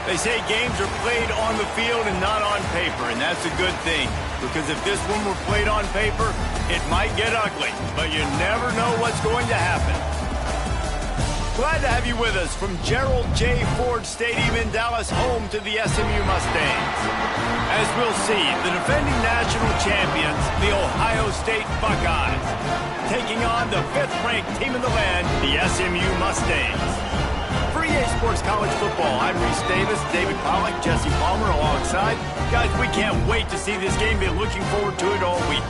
They say games are played on the field and not on paper, and that's a good thing. Because if this one were played on paper, it might get ugly. But you never know what's going to happen. Glad to have you with us from Gerald J. Ford Stadium in Dallas, home to the SMU Mustangs. As we'll see, the defending national champions, the Ohio State Buckeyes, taking on the 5th-ranked team in the land, the SMU Mustangs. For EA Sports College Football, I'm Reese Davis, David Pollack, Jesse Palmer alongside. Guys, we can't wait to see this game. Been looking forward to it all week.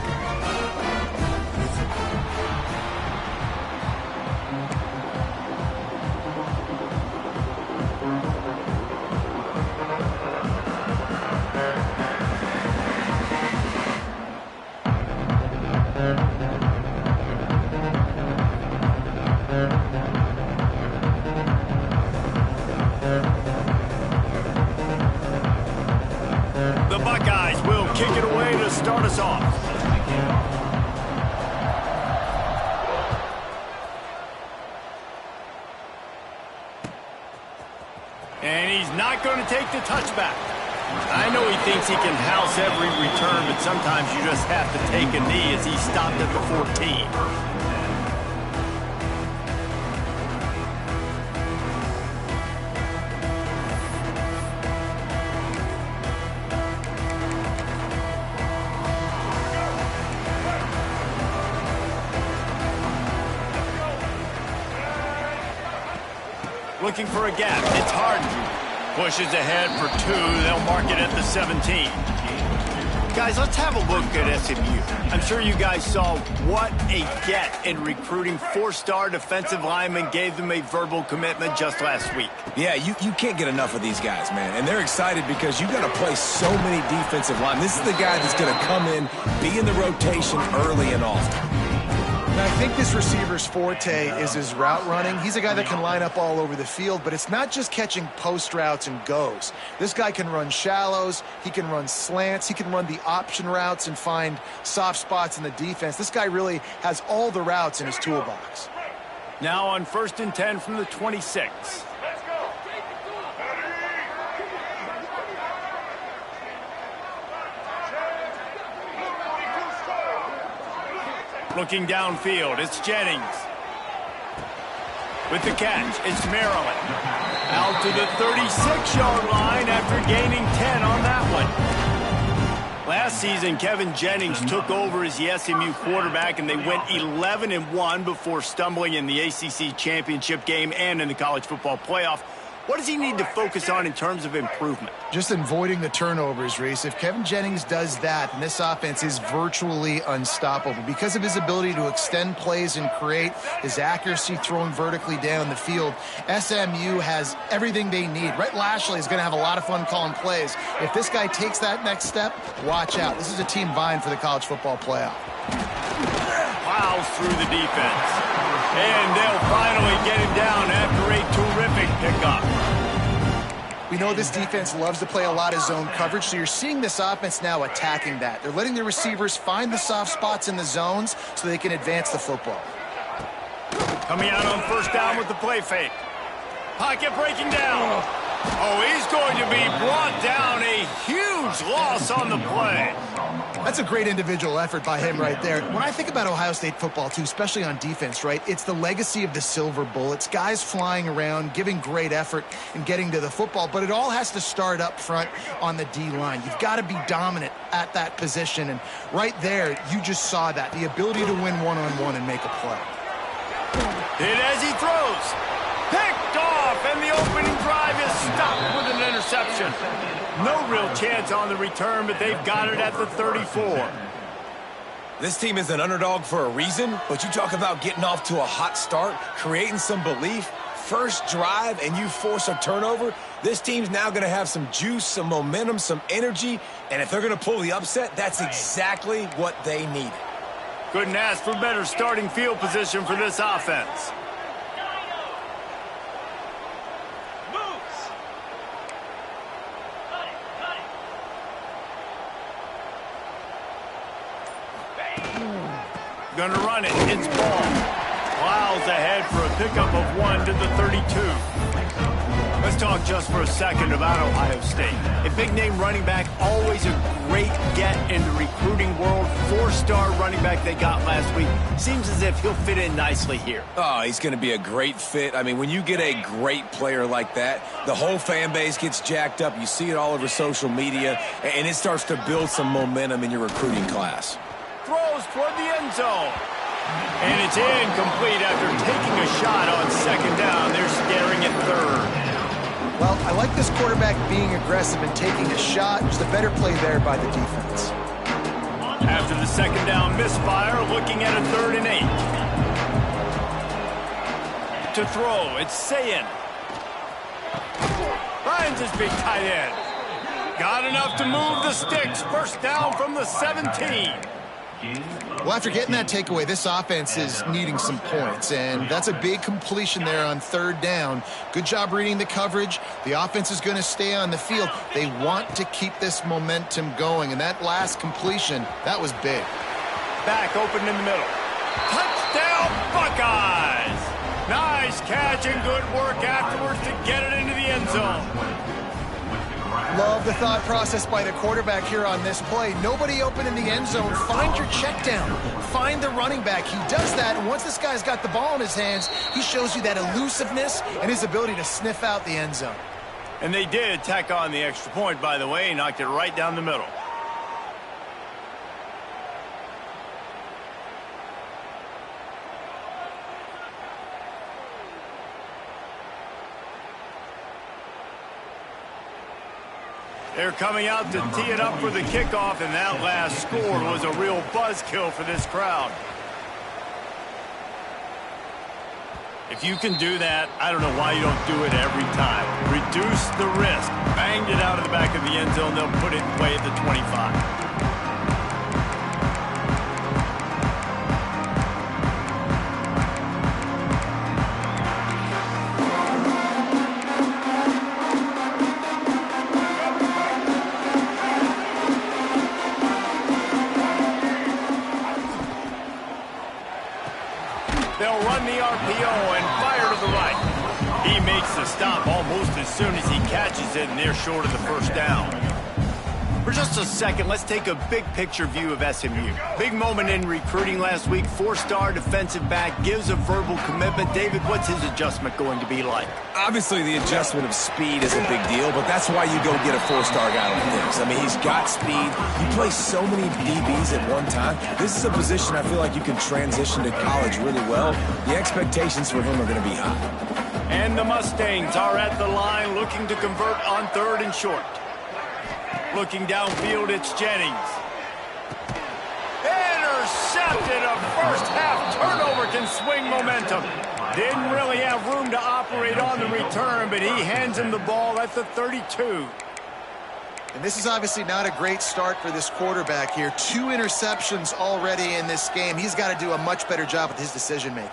The Buckeyes will kick it away to start us off. And he's not going to take the touchback. I know he thinks he can house every return, but sometimes you just have to take a knee as he stopped at the 14. Looking for a gap. It's Harden. Pushes ahead for 2. They'll mark it at the 17. Guys, let's have a look at SMU. I'm sure you guys saw what a get in recruiting 4-star defensive linemen gave them a verbal commitment just last week. Yeah, you can't get enough of these guys, man. And they're excited because you've got to play so many defensive linemen. This is the guy that's going to come in, be in the rotation early and often. And I think this receiver's forte is his route running. He's a guy that can line up all over the field, but it's not just catching post routes and goes. This guy can run shallows, he can run slants, he can run the option routes and find soft spots in the defense. This guy really has all the routes in his toolbox. Now on 1st and 10 from the 26. Looking downfield, it's Jennings. With the catch, it's Maryland. Out to the 36-yard line after gaining 10 on that one. Last season, Kevin Jennings took over as the SMU quarterback, and they went 11-1 before stumbling in the ACC championship game and in the college football playoff. What does he need to focus on in terms of improvement? Just avoiding the turnovers, Reese. If Kevin Jennings does that, and this offense is virtually unstoppable because of his ability to extend plays and create, his accuracy throwing vertically down the field, SMU has everything they need. Rhett Lashley is going to have a lot of fun calling plays. If this guy takes that next step, watch out. This is a team vying for the college football playoff. Plows through the defense. And they'll finally get him down after a terrific pickup. We know this defense loves to play a lot of zone coverage, so you're seeing this offense now attacking that. They're letting the receivers find the soft spots in the zones so they can advance the football. Coming out on 1st down with the play fake. Pocket breaking down. Oh, he's going to be brought down. A huge loss on the play. That's a great individual effort by him right there. When I think about Ohio State football, too, especially on defense, right, it's the legacy of the Silver Bullets, guys flying around, giving great effort and getting to the football, but it all has to start up front on the D-line. You've got to be dominant at that position, and right there, you just saw that, the ability to win one-on-one and make a play. Hit as he throws. Picked off, and the opening drive is stopped with an interception. No real chance on the return, but they've got it at the 34. This team is an underdog for a reason, but you talk about getting off to a hot start, creating some belief, first drive, and you force a turnover. This team's now going to have some juice, some momentum, some energy, and if they're going to pull the upset, that's exactly what they needed. Couldn't ask for better starting field position for this offense. Gonna run it. It's Ball. Plows ahead for a pickup of 1 to the 32. Let's talk just for a second about Ohio State. A big-name running back, always a great get in the recruiting world. 4-star running back they got last week. Seems as if he'll fit in nicely here. Oh, he's going to be a great fit. I mean, when you get a great player like that, the whole fan base gets jacked up. You see it all over social media, and it starts to build some momentum in your recruiting class. Throws toward the end zone. And it's incomplete after taking a shot on second down. They're staring at third. Well, I like this quarterback being aggressive and taking a shot. Just a better play there by the defense. After the second down misfire, looking at a 3rd and 8. To throw, it's Ncaa. Finds his big tight end. Got enough to move the sticks. First down from the 17. Well, after getting that takeaway, this offense is needing some points, and that's a big completion there on 3rd down. Good job reading the coverage. The offense is going to stay on the field. They want to keep this momentum going, and that last completion, that was big. Back open in the middle. Touchdown, Buckeyes! Nice catch and good work afterwards to get it into the end zone. Love the thought process by the quarterback here on this play. Nobody open in the end zone. Find your check down. Find the running back. He does that, and once this guy's got the ball in his hands, he shows you that elusiveness and his ability to sniff out the end zone. And they did tack on the extra point, by the way, knocked it right down the middle. They're coming out to tee it up for the kickoff, and that last score was a real buzzkill for this crowd. If you can do that, I don't know why you don't do it every time. Reduce the risk. Banged it out of the back of the end zone. They'll put it in play at the 25. They'll run the RPO and fire to the right. He makes the stop almost as soon as he catches it, and they're short of the first down. For just a second, let's take a big picture view of SMU. Big moment in recruiting last week. 4-star defensive back gives a verbal commitment. David, what's his adjustment going to be like? Obviously, the adjustment of speed is a big deal, but that's why you go get a 4-star guy like this. I mean, he's got speed. He plays so many DBs at one time. This is a position I feel like you can transition to college really well. The expectations for him are going to be high. And the Mustangs are at the line looking to convert on 3rd and short. Looking downfield, it's Jennings. Intercepted. A first-half turnover can swing momentum. Didn't really have room to operate on the return, but he hands him the ball at the 32. And this is obviously not a great start for this quarterback here. 2 interceptions already in this game. He's got to do a much better job with his decision-making.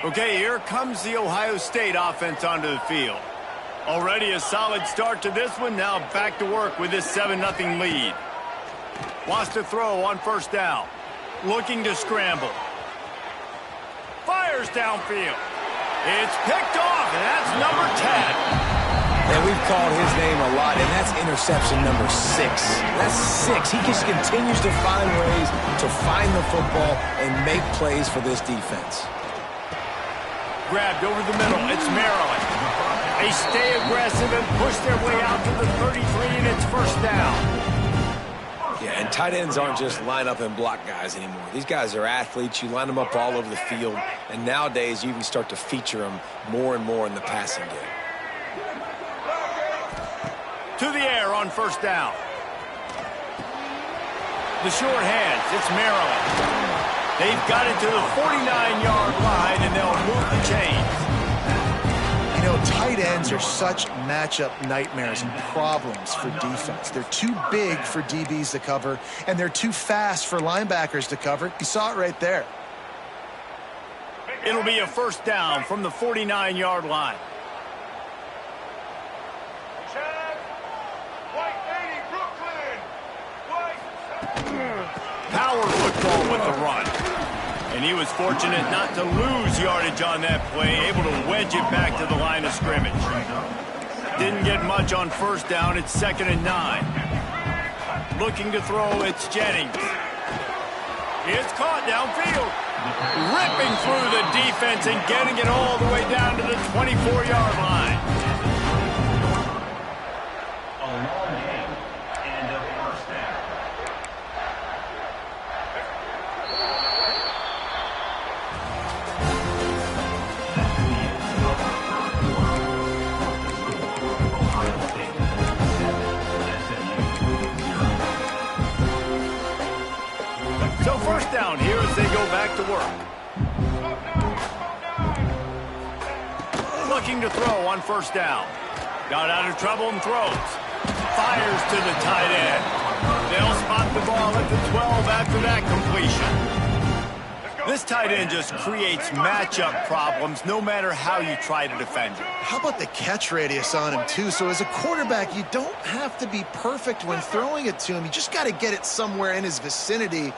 Okay, here comes the Ohio State offense onto the field. Already a solid start to this one. Now back to work with this 7-0 lead. Wants to throw on first down. Looking to scramble. Fires downfield. It's picked off, and that's number 10. And we've called his name a lot, and that's interception number 6. That's 6. He just continues to find ways to find the football and make plays for this defense. Grabbed over the middle. It's Maryland. They stay aggressive and push their way out to the 33, and it's first down. Yeah, and tight ends aren't just line up and block guys anymore. These guys are athletes. You line them up all over the field, and nowadays you even start to feature them more and more in the passing game. To the air on first down. The short hands, it's Maryland. They've got it to the 49-yard line, and they'll move the chains. You know, tight ends are such matchup nightmares and problems for defense. They're too big for DBs to cover, and they're too fast for linebackers to cover. You saw it right there. It'll be a first down from the 49-yard line. Power football with the run. And he was fortunate not to lose yardage on that play, able to wedge it back to the line of scrimmage. Didn't get much on first down. It's 2nd and 9. Looking to throw, it's Jennings. It's caught downfield. Ripping through the defense and getting it all the way down to the 24-yard line. A long game and a first down. So first down here as they go back to work. Looking to throw on first down. Got out of trouble and throws. Fires to the tight end. They'll spot the ball at the 12 after that completion. This tight end just creates matchup problems no matter how you try to defend him. How about the catch radius on him, too? So as a quarterback, you don't have to be perfect when throwing it to him. You just got to get it somewhere in his vicinity,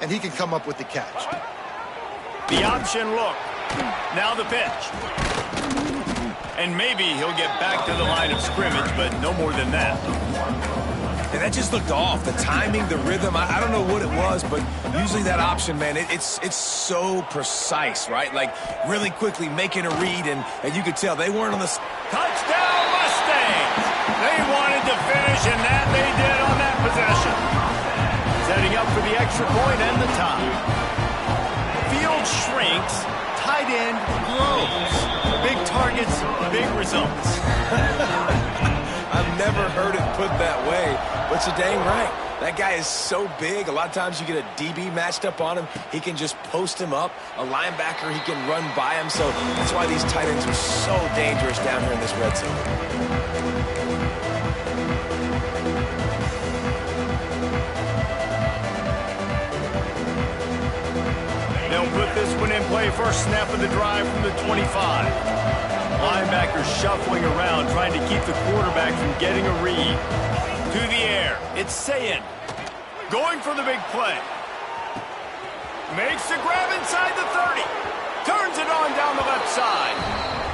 and he can come up with the catch. The option look. Now the pitch. And maybe he'll get back to the line of scrimmage, but no more than that. And that just looked off. The timing, the rhythm, I don't know what it was, but usually that option, man, it's so precise, right? Like, really quickly making a read, and you could tell they weren't on the... Touchdown, Mustangs! They wanted to finish, and that they did on that possession. Setting up for the extra point and the tie. Field shrinks, tight end grows. Big targets, big results. I've never heard it put that way, but you're dang right. That guy is so big. A lot of times you get a DB matched up on him. He can just post him up. A linebacker, he can run by him. So that's why these tight ends are so dangerous down here in this red zone. They'll put this one in play first snap of the drive from the 25. Linebackers shuffling around, trying to keep the quarterback from getting a read. To the air, it's Ncaa. Going for the big play. Makes the grab inside the 30. Turns it on down the left side.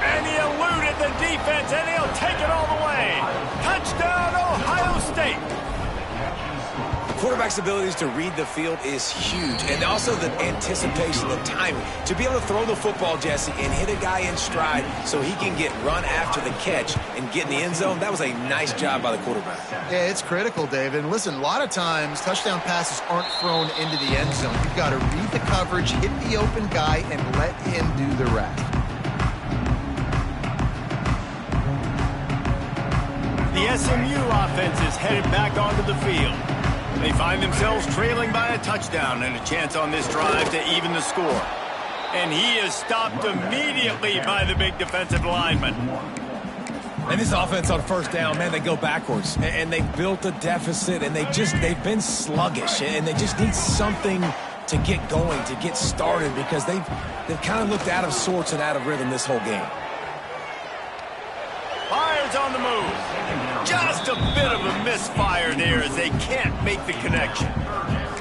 And he eluded the defense, and he'll take it all the way. Touchdown, Ohio State. Quarterback's abilities to read the field is huge, and also the anticipation, the timing. To be able to throw the football, Jesse, and hit a guy in stride so he can get run after the catch and get in the end zone, that was a nice job by the quarterback. Yeah, it's critical, David. And listen, a lot of times touchdown passes aren't thrown into the end zone. You've got to read the coverage, hit the open guy, and let him do the rest. The SMU offense is headed back onto the field. They find themselves trailing by a touchdown and a chance on this drive to even the score. And he is stopped immediately by the big defensive lineman. And this offense on first down, man, they go backwards. And they built a deficit, and they've been sluggish. And they just need something to get going, to get started, because they've kind of looked out of sorts and out of rhythm this whole game. Fires on the move. Just a bit of a misfire there as they can't make the connection.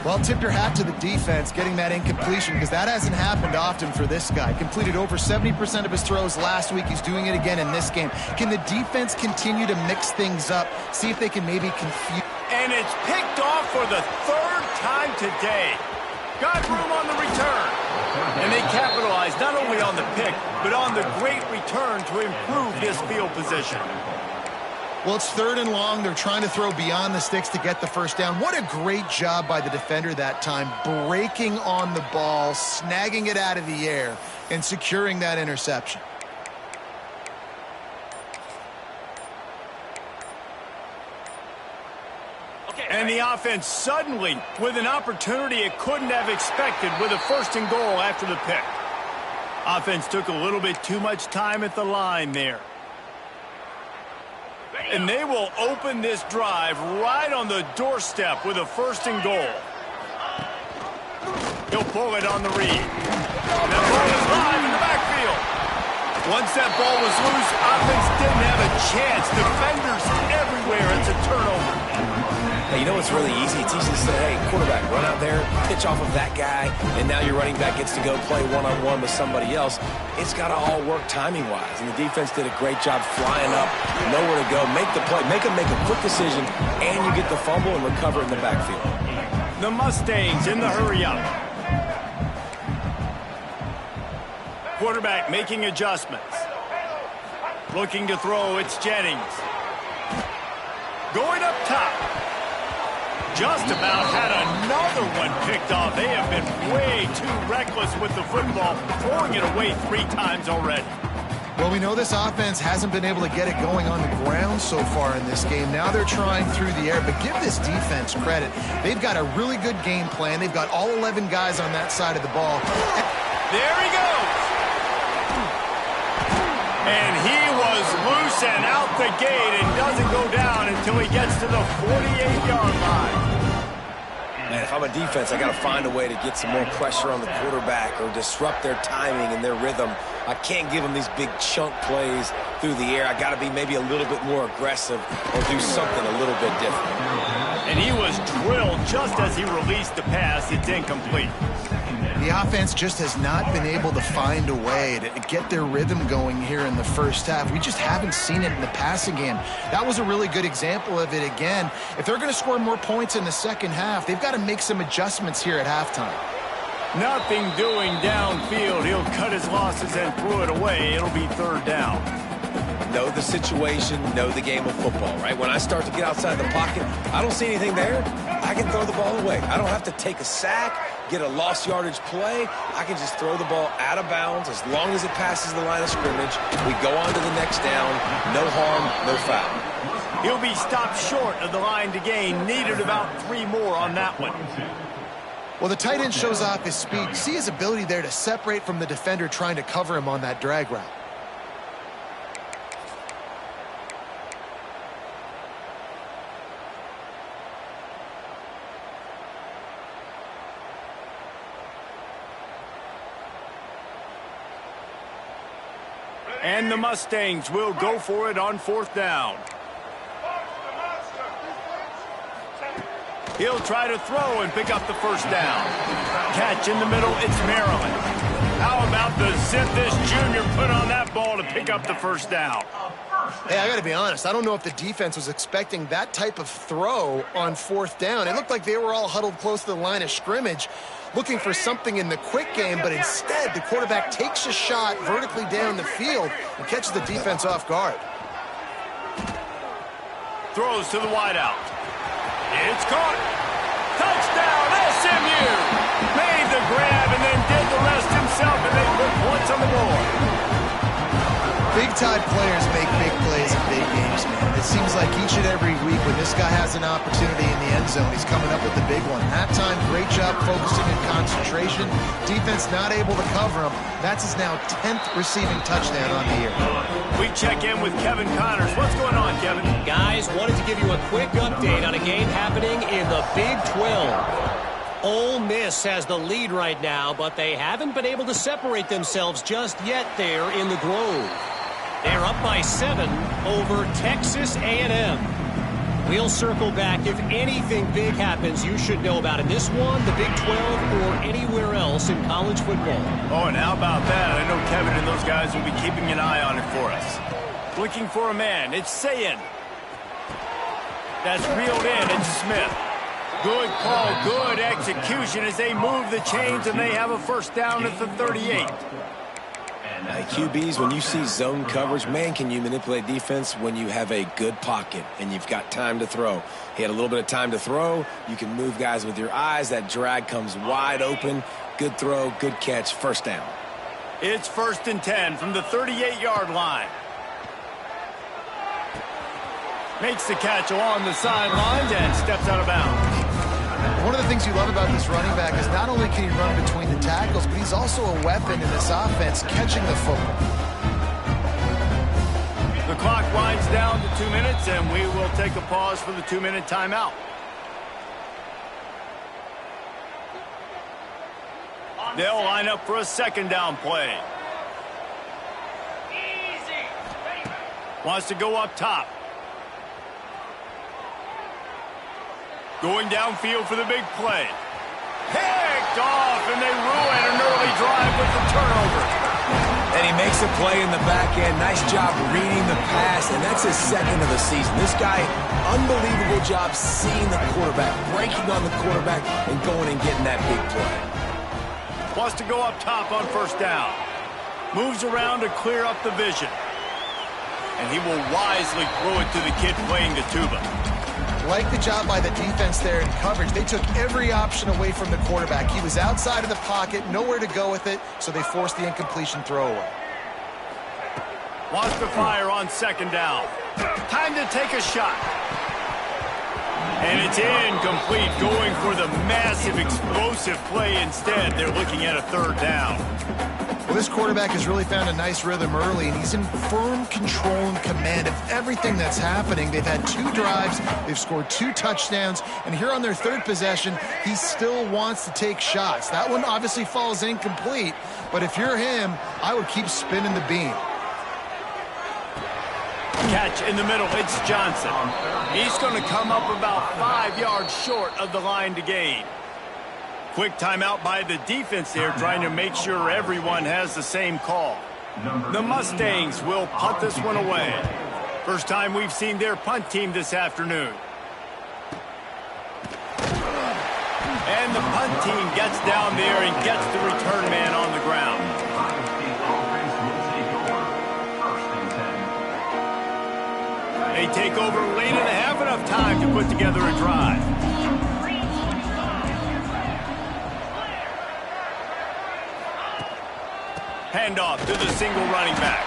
Well, tip your hat to the defense getting that incompletion, because that hasn't happened often for this guy. Completed over 70% of his throws last week. He's doing it again in this game. Can the defense continue to mix things up, see if they can maybe confuse? And it's picked off for the 3rd time today. Got room on the return. And they capitalize not only on the pick, but on the great return to improve his field position. Well, it's 3rd and long. They're trying to throw beyond the sticks to get the first down. What a great job by the defender that time, breaking on the ball, snagging it out of the air, and securing that interception. And the offense suddenly with an opportunity it couldn't have expected with a 1st and goal after the pick. Offense took a little bit too much time at the line there. And they will open this drive right on the doorstep with a 1st and goal. He'll pull it on the read. That ball is live in the backfield. Once that ball was loose, offense didn't have a chance. Defenders everywhere. It's a turnover. Hey, you know what's really easy? It's easy to say, hey, quarterback, run out there, pitch off of that guy, and now your running back gets to go play one-on-one with somebody else. It's got to all work timing-wise, and the defense did a great job flying up, nowhere to go, make the play, make a quick decision, and you get the fumble and recover in the backfield. The Mustangs in the hurry-up. Quarterback making adjustments. Looking to throw, it's Jennings. Going up top. Just about had another one picked off. They have been way too reckless with the football, throwing it away 3 times already. Well, we know this offense hasn't been able to get it going on the ground so far in this game. Now they're trying through the air, but give this defense credit. They've got a really good game plan. They've got all 11 guys on that side of the ball. There he goes. And he was loose and out the gate and doesn't go down until he gets to the 48-yard line. Man, if I'm a defense, I got to find a way to get some more pressure on the quarterback or disrupt their timing and their rhythm. I can't give them these big chunk plays through the air. I got to be maybe a little bit more aggressive or do something a little bit different. And he was drilled just as he released the pass. It's incomplete. The offense just has not been able to find a way to get their rhythm going here in the first half. We just haven't seen it in the passing game. That was a really good example of it again. If they're going to score more points in the second half, they've got to make some adjustments here at halftime. Nothing doing downfield. He'll cut his losses and throw it away. It'll be 3rd down. Know the situation, know the game of football, right? When I start to get outside the pocket, I don't see anything there, I can throw the ball away. I don't have to take a sack, get a lost yardage play. I can just throw the ball out of bounds as long as it passes the line of scrimmage. We go on to the next down. No harm, no foul. He'll be stopped short of the line to gain. Needed about 3 more on that one. Well, the tight end shows off his speed. You see his ability there to separate from the defender trying to cover him on that drag route. And the Mustangs will go for it on 4th down. He'll try to throw and pick up the 1st down. Catch in the middle, it's Maryland. How about the zip this junior put on that ball to pick up the 1st down? Hey, I got to be honest. I don't know if the defense was expecting that type of throw on 4th down. It looked like they were all huddled close to the line of scrimmage, looking for something in the quick game, but instead the quarterback takes a shot vertically down the field and catches the defense off guard. Throws to the wideout. It's caught. Touchdown, SMU. Made the grab and then did the rest himself, and they put points on the board. Big-time players make big plays in big games, man. It seems like each and every week when this guy has an opportunity in the end zone, he's coming up with the big one. Halftime, great job focusing and concentration. Defense not able to cover him. That's his now 10th receiving touchdown on the year. We check in with Kevin Connors. What's going on, Kevin? Guys, wanted to give you a quick update on a game happening in the Big 12. Ole Miss has the lead right now, but they haven't been able to separate themselves just yet there in the Grove. They're up by 7 over Texas A&M. We'll circle back. If anything big happens, you should know about it. This one, the Big 12, or anywhere else in college football. Oh, and how about that? I know Kevin and those guys will be keeping an eye on it for us. Looking for a man. It's Sayin. That's reeled in. It's Smith. Good call, good execution as they move the chains, and they have a 1st down at the 38. QBs, when you see zone coverage, man, can you manipulate defense when you have a good pocket and you've got time to throw. He had a little bit of time to throw. You can move guys with your eyes. That drag comes wide open. Good throw, good catch, 1st down. It's 1st and 10 from the 38-yard line. Makes the catch along the sidelines and steps out of bounds. One of the things you love about this running back is not only can he run between the tackles, but he's also a weapon in this offense catching the football. The clock winds down to 2 minutes, and we will take a pause for the 2-minute timeout. They'll line up for a 2nd down play. Wants to go up top. Going downfield for the big play. Picked off, and they ruin an early drive with the turnover. And he makes a play in the back end. Nice job reading the pass, and that's his second of the season. This guy, unbelievable job seeing the quarterback, breaking on the quarterback, and going and getting that big play. Wants to go up top on first down. Moves around to clear up the vision. And he will wisely throw it to the kid playing the tuba. Like the job by the defense there in coverage. They took every option away from the quarterback. He was outside of the pocket, nowhere to go with it, so they forced the incompletion throwaway. Wants to fire on second down. Time to take a shot. And it's incomplete, going for the massive, explosive play instead. They're looking at a third down. Well, this quarterback has really found a nice rhythm early, and he's in firm control and command of everything that's happening. They've had 2 drives, they've scored 2 touchdowns, and here on their third possession, he still wants to take shots. That one obviously falls incomplete, but if you're him, I would keep spinning the beam. Catch in the middle, it's Johnson. He's going to come up about 5 yards short of the line to gain. Quick timeout by the defense there, trying to make sure everyone has the same call. The Mustangs will punt this one away. First time we've seen their punt team this afternoon. And the punt team gets down there and gets the return man on the ground. They take over late in the half, enough time to put together a drive. Handoff to the single running back.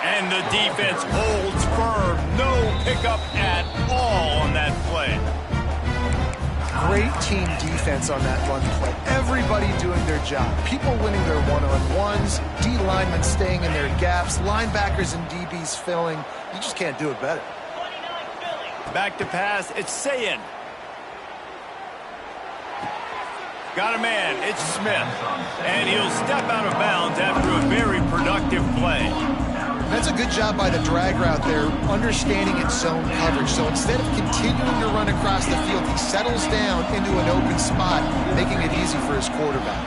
And the defense holds firm. No pickup at all on that play. Great team defense on that run play. Everybody doing their job. People winning their one-on-ones, D linemen staying in their gaps, linebackers and DBs filling. You just can't do it better. Back to pass, it's Ncaa. Got a man, it's Smith. And he'll step out of bounds after a very productive play. That's a good job by the drag route there, understanding its zone coverage. So instead of continuing to run across the field, he settles down into an open spot, making it easy for his quarterback.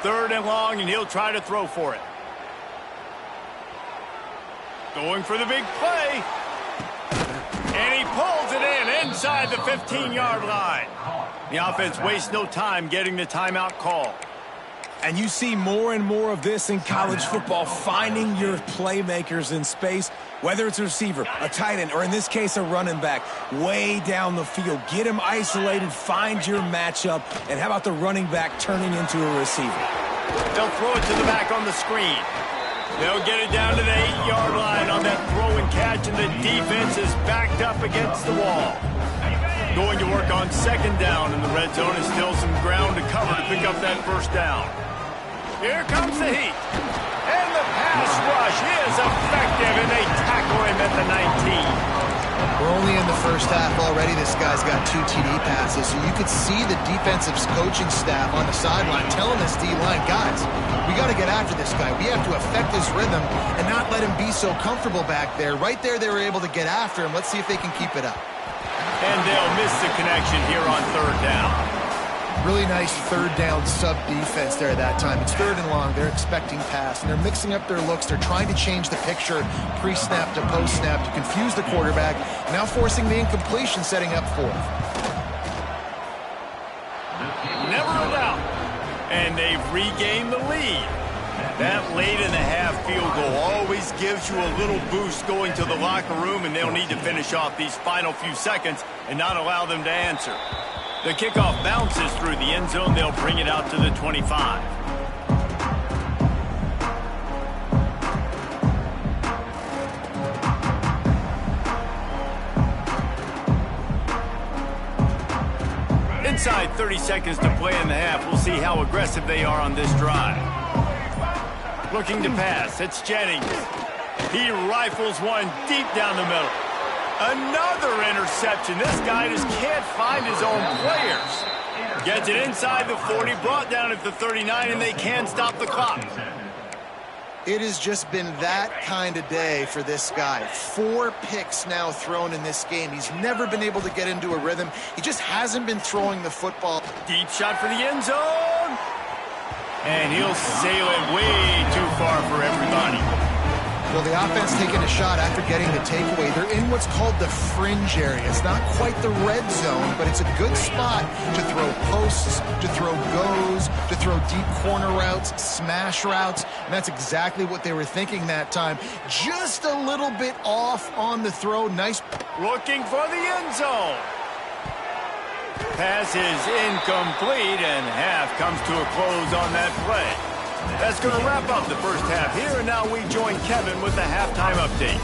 3rd and long, and he'll try to throw for it. Going for the big play. And he pulls it in inside the 15-yard line. The offense wastes no time getting the timeout call. And you see more and more of this in college football, finding your playmakers in space, whether it's a receiver, a tight end, or in this case, a running back, way down the field. Get them isolated, find your matchup, and how about the running back turning into a receiver? They'll throw it to the back on the screen. They'll get it down to the 8-yard line on that throw and catch, and the defense is backed up against the wall. Going to work on second down in the red zone, and still some ground to cover to pick up that first down. Here comes the heat. And the pass rush is effective, and they tackle him at the 19. We're only in the first half already. This guy's got 2 TD passes, so you could see the defensive coaching staff on the sideline telling this D-line, guys, we got to get after this guy. We have to affect his rhythm and not let him be so comfortable back there. Right there, they were able to get after him. Let's see if they can keep it up. And they'll miss the connection here on 3rd down. Really nice 3rd down sub-defense there that time. It's 3rd and long. They're expecting pass, and they're mixing up their looks. They're trying to change the picture pre-snap to post-snap to confuse the quarterback, now forcing the incompletion, setting up 4th. Never a doubt. And they've regained the lead. That late in the half field goal always gives you a little boost going to the locker room, and they'll need to finish off these final few seconds and not allow them to answer. The kickoff bounces through the end zone. They'll bring it out to the 25. Inside 30 seconds to play in the half. We'll see how aggressive they are on this drive. Looking to pass. It's Jennings. He rifles one deep down the middle. Another interception. This guy just can't find his own players. Gets it inside the 40, brought down at the 39, and they can stop the clock. It has just been that kind of day for this guy. 4 picks now thrown in this game. He's never been able to get into a rhythm. He just hasn't been throwing the football. Deep shot for the end zone. And he'll sail it way too far for everybody. Well, the offense taking a shot after getting the takeaway. They're in what's called the fringe area. It's not quite the red zone, but it's a good spot to throw posts, to throw goes, to throw deep corner routes, smash routes. And that's exactly what they were thinking that time. Just a little bit off on the throw. Nice. Looking for the end zone. Pass is incomplete, and half comes to a close on that play. That's going to wrap up the first half here, and now we join Kevin with the halftime update.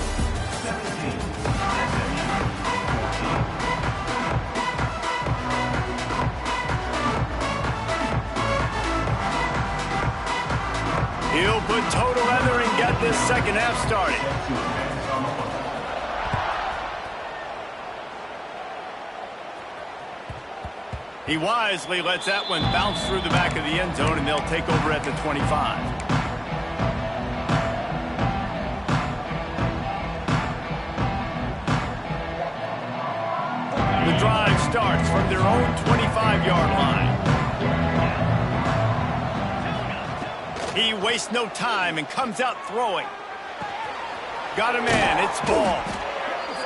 He'll put total leather and get this second half started. He wisely lets that one bounce through the back of the end zone, and they'll take over at the 25. The drive starts from their own 25-yard line. He wastes no time and comes out throwing. Got a man. It's ball.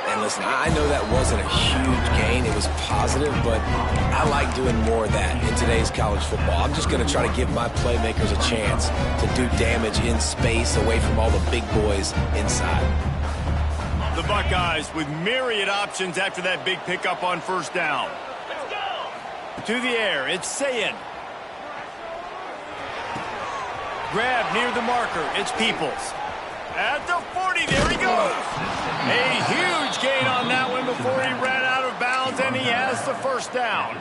And listen, I know that wasn't a huge gain. It was positive, but I like doing more of that in today's college football. I'm just going to try to give my playmakers a chance to do damage in space away from all the big boys inside. The Buckeyes with myriad options after that big pickup on first down. To the air, it's Ncaa. Grab near the marker, it's Peoples. At the 40, there he goes. A huge gain on that one before he ran out of bounds, and he has the first down.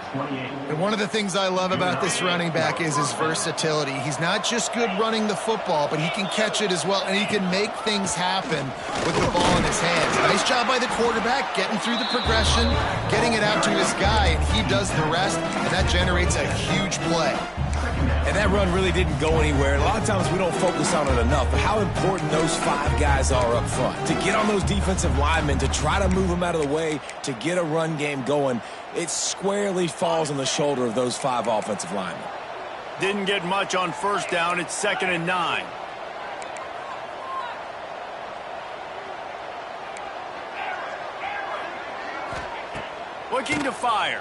And one of the things I love about this running back is his versatility. He's not just good running the football, but he can catch it as well, and he can make things happen with the ball in his hands. Nice job by the quarterback, getting through the progression, getting it out to his guy, and he does the rest, and that generates a huge play. And that run really didn't go anywhere. And a lot of times we don't focus on it enough, but how important those 5 guys are up front. To get on those defensive linemen, to try to move them out of the way, to get a run game going, it squarely falls on the shoulder of those 5 offensive linemen. Didn't get much on first down. It's 2nd and 9. Looking to fire.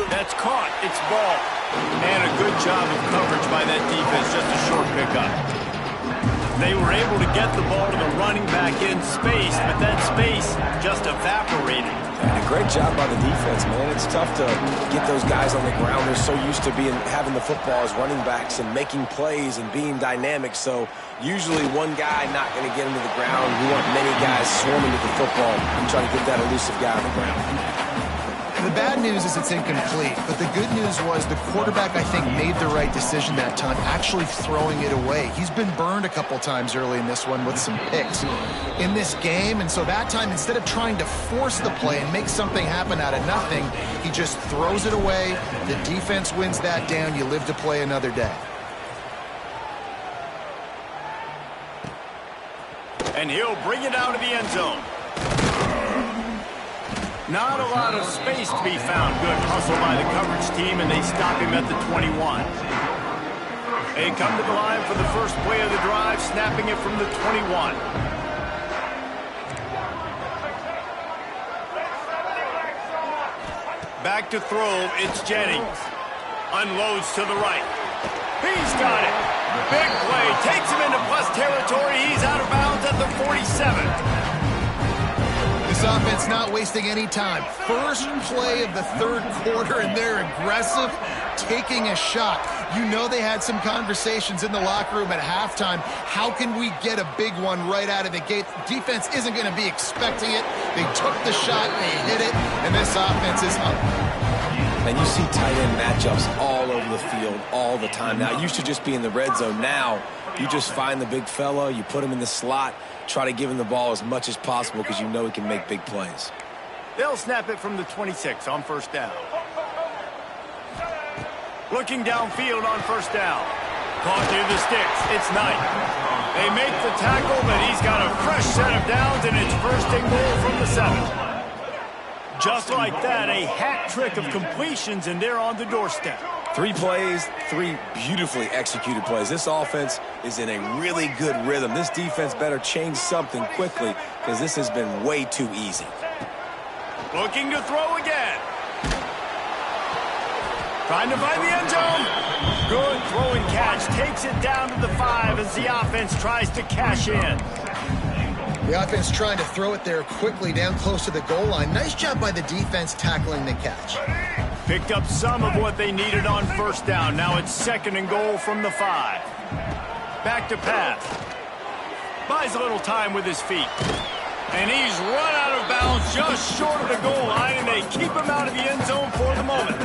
That's caught. It's ball. And a good job of coverage by that defense. Just a short pickup. They were able to get the ball to the running back in space, but that space just evaporated. And a great job by the defense, man. It's tough to get those guys on the ground. They're so used to having the football as running backs and making plays and being dynamic. So usually one guy not going to get into the ground. We want many guys swarming with the football and trying to get that elusive guy on the ground. The bad news is it's incomplete, but the good news was the quarterback, I think, made the right decision that time, actually throwing it away. He's been burned a couple times early in this one with some picks in this game, and so that time, instead of trying to force the play and make something happen out of nothing, he just throws it away. The defense wins that down. You live to play another day. And he'll bring it out of the end zone. Not a lot of space to be found. Good hustle by the coverage team, and they stop him at the 21. They come to the line for the first play of the drive, snapping it from the 21. Back to throw, it's Jennings. Unloads to the right. He's got it. Big play, takes him into plus territory. He's out of bounds at the 47. This offense not wasting any time. First play of the third quarter, and they're aggressive, taking a shot. You know they had some conversations in the locker room at halftime. How can we get a big one right out of the gate? Defense isn't going to be expecting it. They took the shot, they hit it, and this offense is up. And you see tight end matchups all over the field all the time. Now, it used to just be in the red zone. Now, you just find the big fella, you put him in the slot, try to give him the ball as much as possible because you know he can make big plays. They'll snap it from the 26 on first down. Looking downfield on first down. Caught near the sticks. It's Knight. They make the tackle, but he's got a fresh set of downs, and it's first and goal from the 7. Just like that, a hat trick of completions, and they're on the doorstep. 3 plays, 3 beautifully executed plays. This offense is in a really good rhythm. This defense better change something quickly because this has been way too easy. Looking to throw again. Trying to find the end zone. Good throwing catch. Takes it down to the 5 as the offense tries to cash in. The offense trying to throw it there quickly down close to the goal line. Nice job by the defense tackling the catch. Picked up some of what they needed on first down. Now it's 2nd and goal from the 5. Back to pass. Buys a little time with his feet. And he's run out of bounds just short of the goal line, and they keep him out of the end zone for the moment.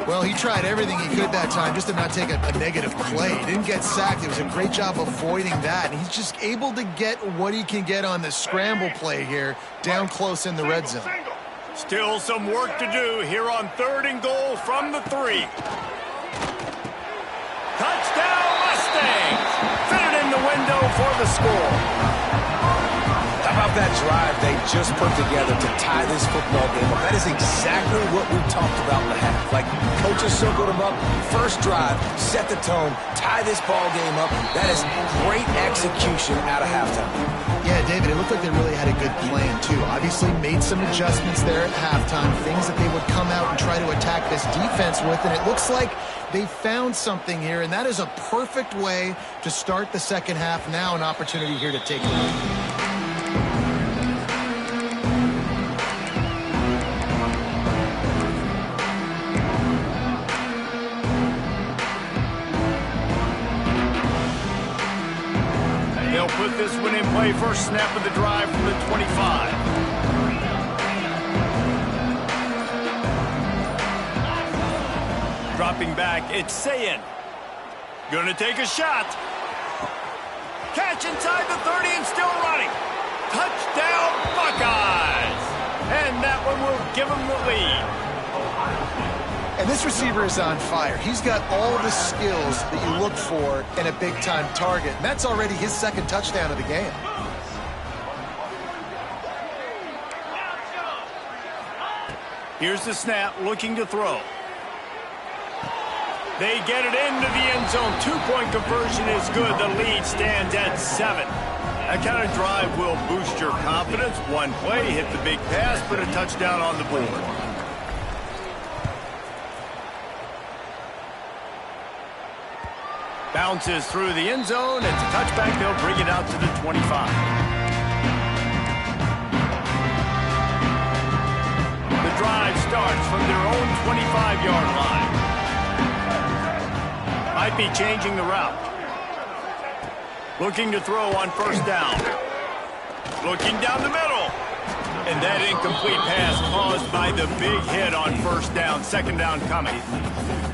Well, he tried everything he could that time just to not take a negative play. He didn't get sacked. It was a great job avoiding that. And he's just able to get what he can get on the scramble play here down close in the red zone. Still some work to do here on 3rd and goal from the 3. Touchdown Mustangs! Fit it in the window for the score. How about that drive they just put together to tie this football game up? That is exactly what we talked about in the half. Like, coaches circled them up. First drive, set the tone, tie this ball game up. That is great execution out of halftime. Yeah, David, it looked like they really had a good plan, too. Obviously made some adjustments there at halftime, things that they would come out and try to attack this defense with, and it looks like they found something here, and that is a perfect way to start the second half. Now an opportunity here to take the lead. They'll put this one in play. First snap of the drive from the 25. Dropping back, it's Ncaa. Gonna take a shot. Catch inside the 30 and still running. Touchdown Buckeyes! And that one will give them the lead. And this receiver is on fire. He's got all the skills that you look for in a big-time target. And that's already his 2nd touchdown of the game. Here's the snap, looking to throw. They get it into the end zone. 2-point conversion is good. The lead stands at 7. That kind of drive will boost your confidence. One play, hit the big pass, put a touchdown on the board. Bounces through the end zone. It's a touchback. They'll bring it out to the 25. The drive starts from their own 25-yard line. Might be changing the route. Looking to throw on first down. Looking down the middle. And that incomplete pass caused by the big hit on first down. 2nd down coming.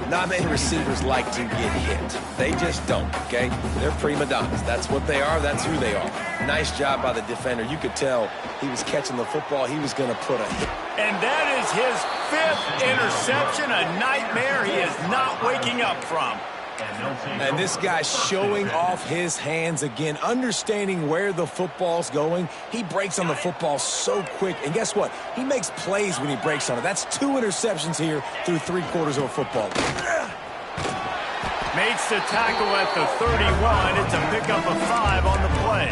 Not many receivers like to get hit. They just don't, okay? They're prima donnas. That's what they are. That's who they are. Nice job by the defender. You could tell he was catching the football. He was going to put a hit. And that is his 5th interception. A nightmare he is not waking up from. And this guy's showing off his hands again, understanding where the football's going. He breaks on the football so quick. And guess what? He makes plays when he breaks on it. That's 2 interceptions here through 3/4 of a football. Makes the tackle at the 31. It's a pickup of 5 on the play.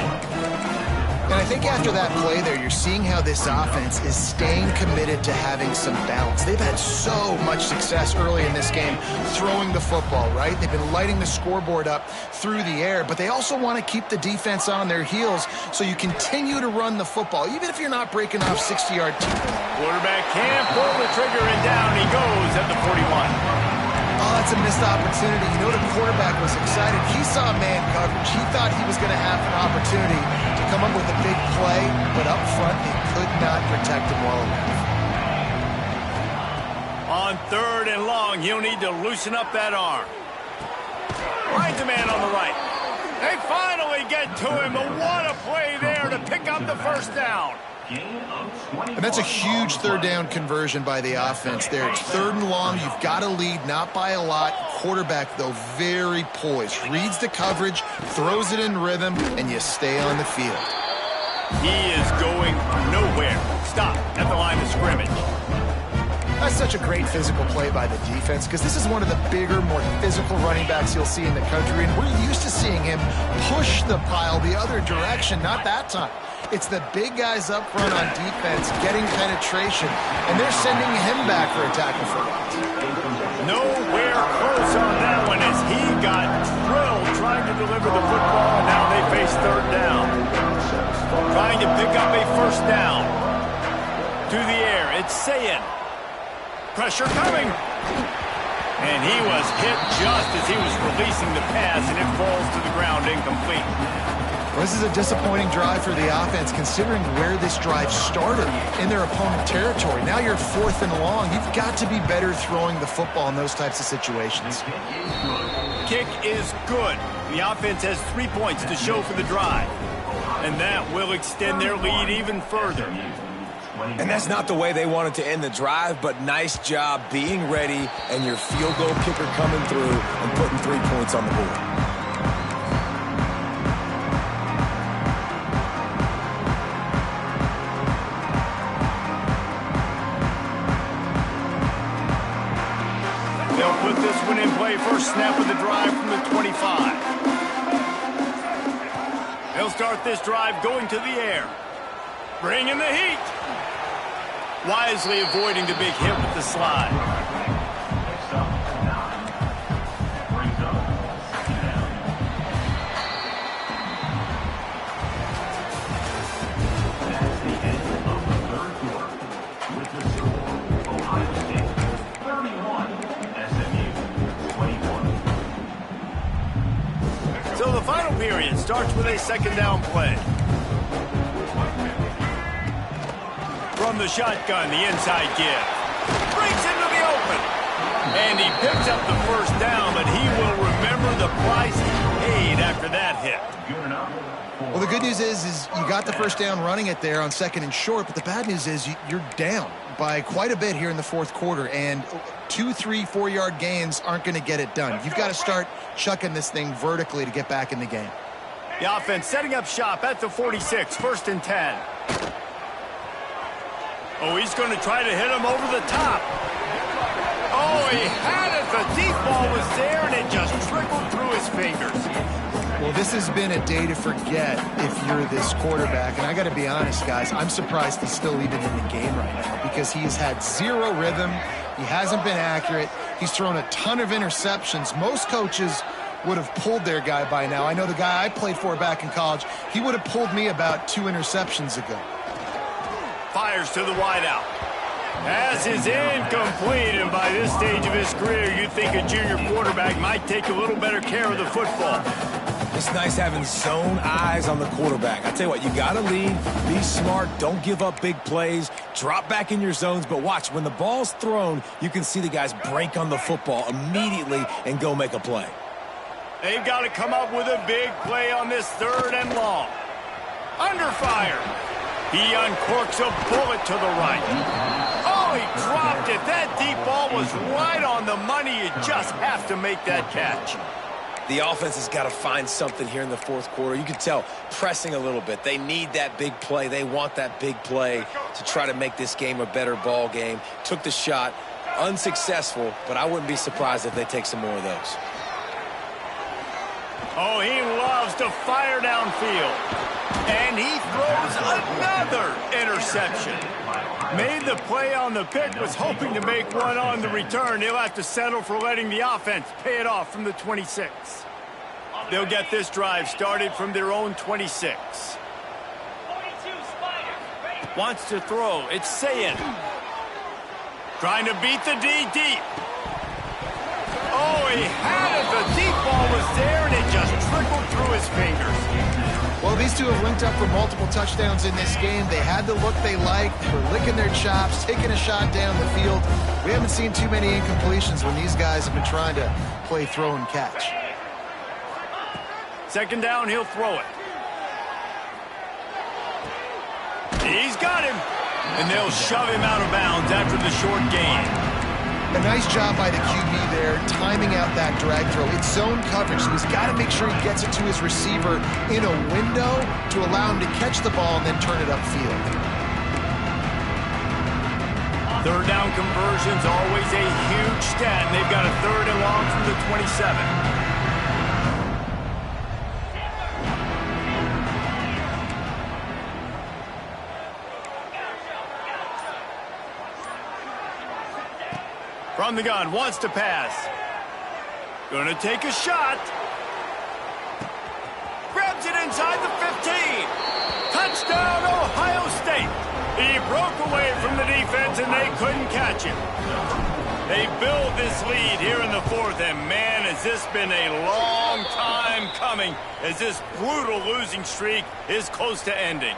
And I think after that play there, you're seeing how this offense is staying committed to having some balance. They've had so much success early in this game throwing the football, right? They've been lighting the scoreboard up through the air, but they also want to keep the defense on their heels, so you continue to run the football, even if you're not breaking off 60-yard. Quarterback can't pull the trigger, and down he goes at the 41. Oh, that's a missed opportunity. You know, the quarterback was excited. He saw man coverage. He thought he was going to have an opportunity to come up with a big play, but up front, they could not protect him well enough. On 3rd and long, he'll need to loosen up that arm. Finds a man on the right. They finally get to him, but what a play there to pick up the first down. And that's a huge third down conversion by the offense there. It's 3rd and long. You've got to lead, not by a lot. Quarterback, though, very poised. Reads the coverage, throws it in rhythm, and you stay on the field. He is going nowhere. Stop at the line of scrimmage. That's such a great physical play by the defense because this is one of the bigger, more physical running backs you'll see in the country, and we're used to seeing him push the pile the other direction. Not that time. It's the big guys up front on defense getting penetration, and they're sending him back for a tackle for loss. Nowhere close on that one as he got drilled trying to deliver the football, and now they face 3rd down. Trying to pick up a 1st down. To the air, it's Ncaa. Pressure coming. And he was hit just as he was releasing the pass, and it falls to the ground incomplete. Well, this is a disappointing drive for the offense, considering where this drive started in their opponent territory. Now you're 4th and long. You've got to be better throwing the football in those types of situations. Kick is good. The offense has 3 points to show for the drive. And that will extend their lead even further. And that's not the way they wanted to end the drive, but nice job being ready and your field goal kicker coming through and putting 3 points on the board. They'll put this one in play. First snap of the drive from the 25. They'll start this drive going to the air. Bringing the heat. Wisely avoiding the big hit with the slide. That's the end of the 3rd quarter. With the score, Ohio State 31, SMU 21. So the final period starts with a 2nd down play. From the shotgun, the inside give. Breaks into the open. And he picks up the 1st down, but he will remember the price he paid after that hit. Well, the good news is you got the 1st down running it there on 2nd and short, but the bad news is you're down by quite a bit here in the 4th quarter, and 2, 3, 4-yard gains aren't going to get it done. You've got to start chucking this thing vertically to get back in the game. The offense setting up shop at the 46, 1st and 10. Oh, he's going to try to hit him over the top. Oh, he had it. The deep ball was there, and it just trickled through his fingers. Well, this has been a day to forget if you're this quarterback. And I got to be honest, guys, I'm surprised he's still even in the game right now because he has had 0 rhythm. He hasn't been accurate. He's thrown a ton of interceptions. Most coaches would have pulled their guy by now. I know the guy I played for back in college, he would have pulled me about 2 interceptions ago. Fires to the wideout. Pass is incomplete, and by this stage of his career, you'd think a junior quarterback might take a little better care of the football. It's nice having zone eyes on the quarterback. I tell you what, you got to lead, be smart, don't give up big plays, drop back in your zones, but watch, when the ball's thrown, you can see the guys break on the football immediately and go make a play. They've got to come up with a big play on this 3rd and long. Under fire. He uncorks a bullet to the right. Oh, he dropped it. That deep ball was right on the money. You just have to make that catch. The offense has got to find something here in the 4th quarter. You can tell pressing a little bit. They need that big play. They want that big play to try to make this game a better ball game. Took the shot, unsuccessful, but I wouldn't be surprised if they take some more of those. Oh, he loves to fire downfield. And he throws another interception. Made the play on the pick, was hoping to make one on the return. He'll have to settle for letting the offense pay it off from the 26. They'll get this drive started from their own 26. Wants to throw. It's Ncaa. Trying to beat the D deep. Oh, he had it. The deep ball was there, and it just trickled through his fingers. Well, these two have linked up for multiple touchdowns in this game. They had the look they liked. They were licking their chops, taking a shot down the field. We haven't seen too many incompletions when these guys have been trying to play throw and catch. 2nd down, he'll throw it. He He's got him. And they'll shove him out of bounds after the short gain. A nice job by the QB there, timing out that drag throw. It's zone coverage, so he's got to make sure he gets it to his receiver in a window to allow him to catch the ball and then turn it upfield. Third down conversion's always a huge stat, and they've got a 3rd and long from the 27. From the gun, wants to pass. Gonna take a shot. Grabs it inside the 15. Touchdown, Ohio State. He broke away from the defense and they couldn't catch him. They build this lead here in the 4th, and man, has this been a long time coming as this brutal losing streak is close to ending.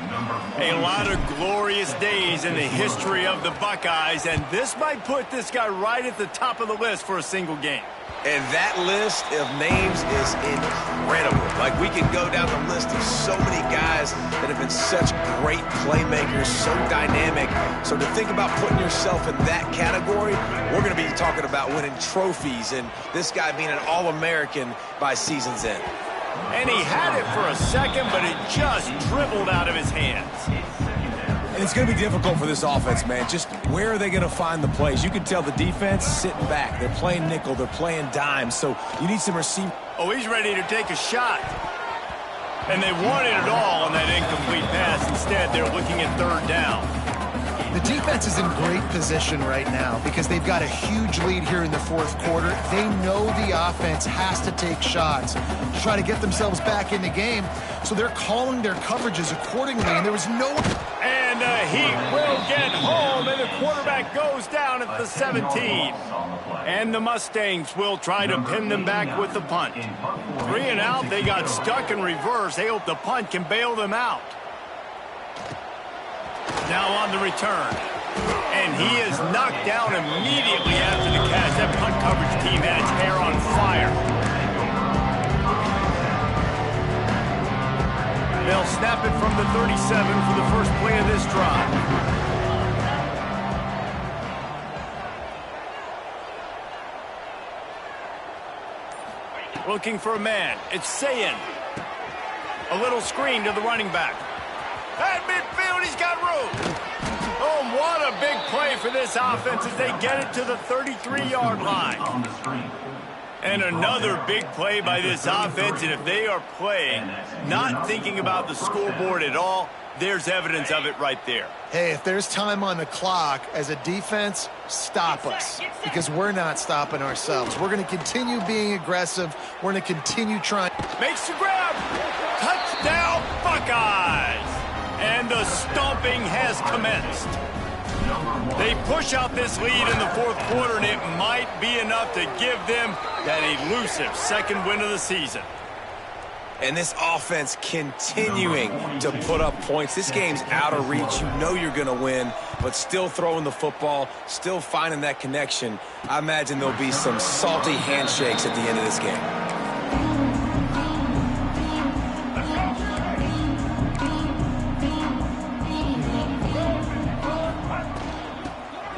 A lot of glorious days in the history of the Buckeyes, and this might put this guy right at the top of the list for a single game. And that list of names is incredible. Like, we can go down the list of so many guys that have been such great playmakers, so dynamic. So to think about putting yourself in that category, we're going to be talking about winning trophies and this guy being an All-American by season's end. And he had it for a second, but it just dribbled out of his hands. And it's going to be difficult for this offense, man. Just where are they going to find the plays? You can tell the defense sitting back. They're playing nickel. They're playing dime. So you need some receiver. Oh, he's ready to take a shot. And they wanted it all on that incomplete pass. Instead, they're looking at 3rd down. The defense is in great position right now because they've got a huge lead here in the 4th quarter. They know the offense has to take shots to try to get themselves back in the game, so they're calling their coverages accordingly, and there was no... And he will get home, and the quarterback goes down at the 17. And the Mustangs will try to pin them back with the punt. 3 and out, they got stuck in reverse. They hope the punt can bail them out. Now on the return. And he is knocked down immediately after the catch. That punt coverage team had its hair on fire. They'll snap it from the 37 for the first play of this drive. Looking for a man. It's Ncaa. A little screen to the running back. At midfield, he's got room. Oh, what a big play for this offense as they get it to the 33-yard line. And another big play by this offense, and if they are playing, not thinking about the scoreboard at all, there's evidence of it right there. Hey, if there's time on the clock, as a defense, stop us, because we're not stopping ourselves. We're going to continue being aggressive. We're going to continue trying. Makes the grab. Touchdown, Buckeyes. And the stomping has commenced. They push out this lead in the 4th quarter, and it might be enough to give them that elusive 2nd win of the season. And this offense continuing to put up points. This game's out of reach. You know you're going to win, but still throwing the football, still finding that connection. I imagine there'll be some salty handshakes at the end of this game.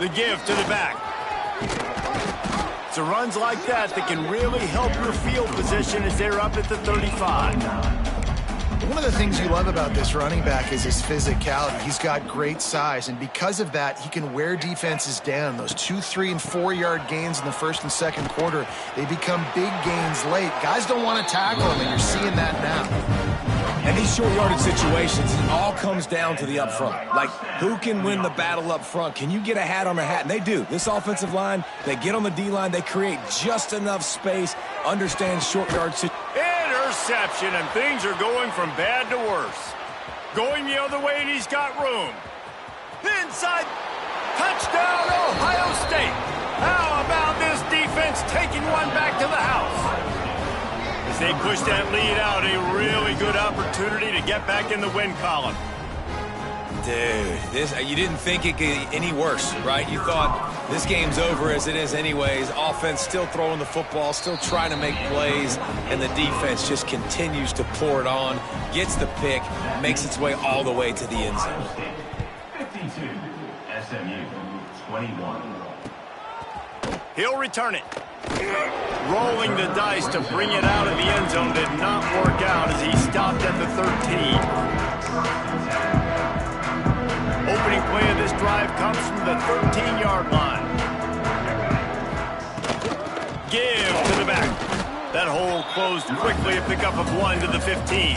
The give to the back. It's the runs like that that can really help your field position as they're up at the 35. One of the things you love about this running back is his physicality. He's got great size, and because of that, he can wear defenses down. Those 2-, 3-, and 4-yard gains in the 1st and 2nd quarter, they become big gains late. Guys don't want to tackle him, and you're seeing that now. And these short yardage situations, it all comes down to the up front. Like, who can win the battle up front? Can you get a hat on the hat? And they do. This offensive line, they get on the D-line, they create just enough space, understand short yard situations. Interception, and things are going from bad to worse. Going the other way, and he's got room. Inside, touchdown, Ohio State. How about this defense taking one back to the house? As they push that lead out, a really good opportunity to get back in the win column. Dude, you didn't think it could get any worse, right? You thought this game's over as it is anyways. Offense still throwing the football, still trying to make plays, and the defense just continues to pour it on, gets the pick, makes its way all the way to the end zone. 52, SMU, 21. He'll return it. Rolling the dice to bring it out of the end zone did not work out as he stopped at the 13. Opening play of this drive comes from the 13-yard line. Give to the back. That hole closed quickly, a pickup of 1 to the 15.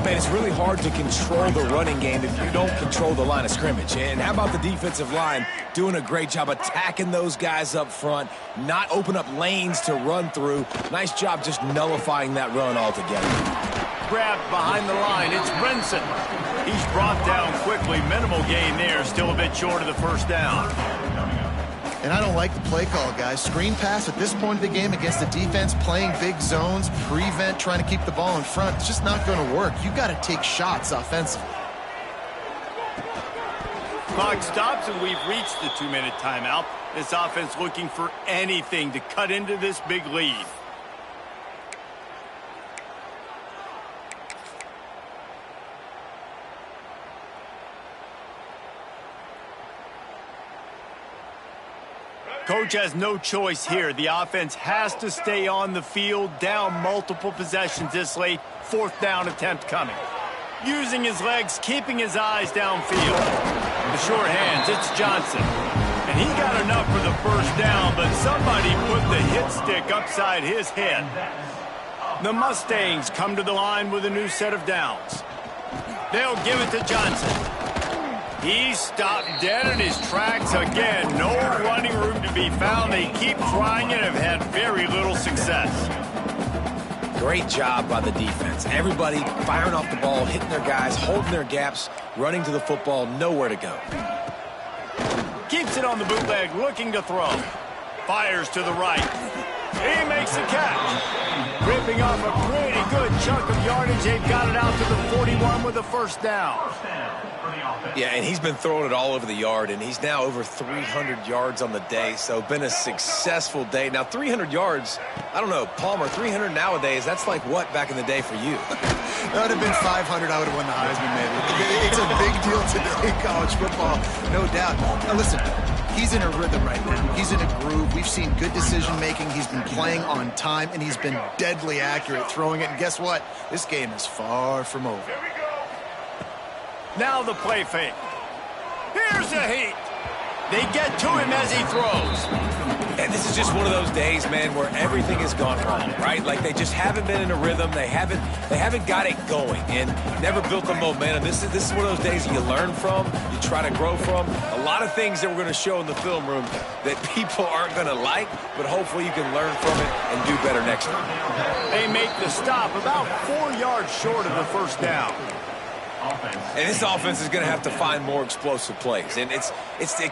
Man, it's really hard to control the running game if you don't control the line of scrimmage. And how about the defensive line doing a great job attacking those guys up front, not open up lanes to run through. Nice job just nullifying that run altogether. Grabbed behind the line, it's Brinson. He's brought down quickly. Minimal gain there, still a bit short of the first down. And I don't like the play call, guys. Screen pass at this point of the game against the defense, playing big zones, prevent, trying to keep the ball in front. It's just not going to work. You've got to take shots offensively. Clock stops, and we've reached the 2-minute timeout. This offense looking for anything to cut into this big lead. Coach has no choice here. The offense has to stay on the field, down multiple possessions this late. 4th down attempt coming. Using his legs, keeping his eyes downfield. The short hands, it's Johnson. And he got enough for the first down, but somebody put the hit stick upside his head. The Mustangs come to the line with a new set of downs. They'll give it to Johnson. He stopped dead in his tracks again. No running room to be found. They keep trying it and have had very little success. Great job by the defense. Everybody firing off the ball, hitting their guys, holding their gaps, running to the football, nowhere to go. Keeps it on the bootleg, looking to throw. Fires to the right. He makes the catch. Ripping off a pretty good chunk of yardage. They've got it out to the 41 with a first down. Yeah, and he's been throwing it all over the yard, and he's now over 300 yards on the day, so been a successful day. Now, 300 yards, I don't know, Palmer, 300 nowadays, that's like what back in the day for you? That would have been 500. I would have won the Heisman, maybe. It's a big deal today in college football, no doubt. Now, listen, he's in a rhythm right now. He's in a groove. We've seen good decision-making. He's been playing on time, and he's been deadly accurate throwing it. And guess what? This game is far from over. Now the play fake. Here's a heat. They get to him as he throws. And this is just one of those days, man, where everything has gone wrong, right? Like they just haven't been in a rhythm. They haven't got it going and never built the momentum. This is one of those days you learn from, you try to grow from. A lot of things that we're going to show in the film room that people aren't going to like, but hopefully you can learn from it and do better next time. They make the stop about 4 yards short of the first down. And this offense is going to have to find more explosive plays. And it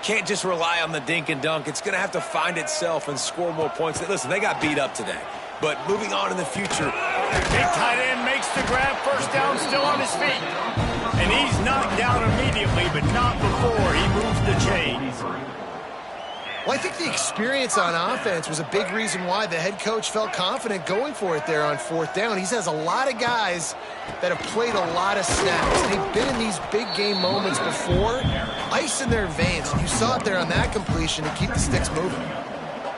can't just rely on the dink and dunk. It's going to have to find itself and score more points. Listen, they got beat up today. But moving on in the future. Big tight end makes the grab. First down, still on his feet. And he's knocked down immediately, but not before he moves the chains. Well, I think the experience on offense was a big reason why the head coach felt confident going for it there on 4th down. He has a lot of guys that have played a lot of snaps. They've been in these big game moments before, ice in their veins. And you saw it there on that completion to keep the sticks moving.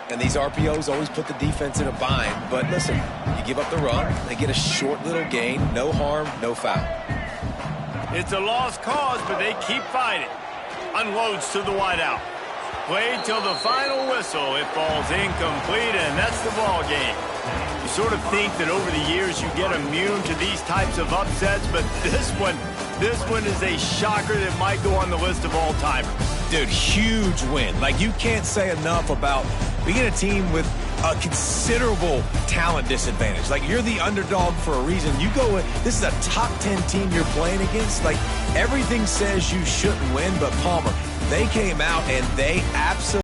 And these RPOs always put the defense in a bind. But listen, you give up the run, they get a short little gain, no harm, no foul. It's a lost cause, but they keep fighting. Unloads to the wideout. Played till the final whistle. It falls incomplete, and that's the ball game. You sort of think that over the years you get immune to these types of upsets, but this one is a shocker that might go on the list of all-timers. Dude, huge win. Like, you can't say enough about being a team with a considerable talent disadvantage. Like, you're the underdog for a reason. You go in, this is a top 10 team you're playing against. Like, everything says you shouldn't win, but Palmer, they came out and they absolutely